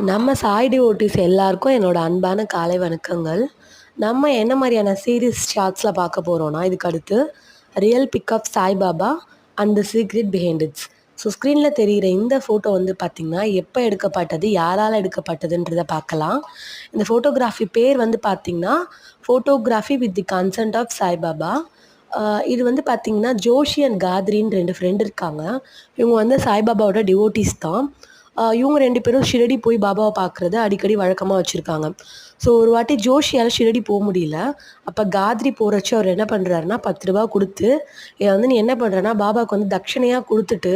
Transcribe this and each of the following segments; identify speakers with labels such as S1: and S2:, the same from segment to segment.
S1: நம்ம சாய் டிவோட்டீஸ் எல்லாருக்கும் என்னோட அன்பான காலை வணக்கங்கள். நம்ம என்ன மாதிரியான சீரிஸ் ஷார்ட்ஸில் பார்க்க போகிறோன்னா, இதுக்கு அடுத்து real pickup Saibaba and the secret behind it's. So ஸ்க்ரீனில் தெரிகிற இந்த ஃபோட்டோ வந்து பார்த்திங்கன்னா, எப்போ எடுக்கப்பட்டது, யாரால் எடுக்கப்பட்டதுன்றதை பார்க்கலாம். இந்த ஃபோட்டோகிராஃபி பேர் வந்து பார்த்திங்கன்னா, photography with the consent of Saibaba. இது வந்து பார்த்திங்கன்னா, ஜோஷி அண்ட் காத்ரின்னு 2 ஃப்ரெண்ட் இருக்காங்க. இவங்க வந்து சாய்பாபாவோட டிவோட்டீஸ் தான். இவங்க 2 பேரும் ஷிரடி போய் பாபாவை பார்க்குறது அடிக்கடி வழக்கமாக வச்சுருக்காங்க. ஸோ ஒரு வாட்டி ஜோஷியால் ஷிரடி போக முடியல. அப்போ காத்ரி போகிறச்ச அவர் என்ன பண்ணுறாருன்னா, ₹10 கொடுத்து, இதை வந்து நீ என்ன பண்ணுறன்னா பாபாவுக்கு வந்து தட்சணையாக கொடுத்துட்டு,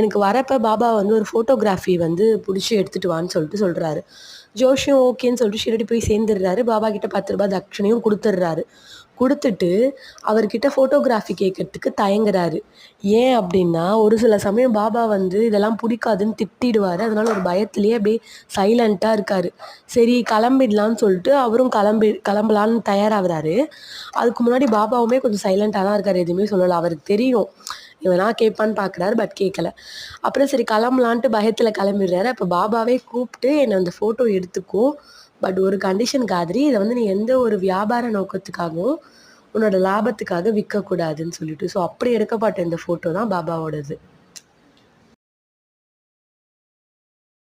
S1: எனக்கு வரப்போ பாபா வந்து ஒரு ஃபோட்டோகிராஃபி வந்து பிடிச்சி எடுத்துகிட்டு வான்னு சொல்கிறாரு. ஜோஷியும் ஓகேன்னு சொல்லிட்டு ஷிரடி போய் சேர்ந்துடுறாரு. பாபா கிட்ட ₹10 தட்சணையும் கொடுத்துட்றாரு. கொடுத்துட்டு அவர்கிட்ட ஃபோட்டோகிராஃபி கேட்கறதுக்கு தயங்குறாரு. ஏன் அப்படின்னா, ஒரு சில சமயம் பாபா வந்து இதெல்லாம் பிடிக்காதுன்னு திட்டிடுவார். அதனால ஒரு பயத்திலேயே அப்படியே சைலண்ட்டாக இருக்கார். சரி கிளம்பிடலான்னு சொல்லிட்டு அவரும் கிளம்பலான்னு தயாராகிறாரு. அதுக்கு முன்னாடி பாபாவுமே கொஞ்சம் சைலண்ட்டாக தான் இருக்கார், எதுவுமே சொல்லலை. அவருக்கு தெரியும் இவனா கேட்பான்னு பார்க்குறாரு, பட் கேட்கல. அப்புறம் சரி கிளம்பலான்ட்டு பயத்தில் கிளம்பிடுறாரு. அப்போ பாபாவே கூப்பிட்டு என்னை அந்த ஃபோட்டோ எடுத்துக்கோ, பட் ஒரு கண்டிஷன் காத்ரி, இதை வந்து நீ எந்த ஒரு வியாபார நோக்கத்துக்காகவும் உன்னோட லாபத்துக்காக விற்கக்கூடாதுன்னு சொல்லிட்டு. ஸோ அப்படி எடுக்கப்பட்ட இந்த ஃபோட்டோ தான் பாபாவோடது.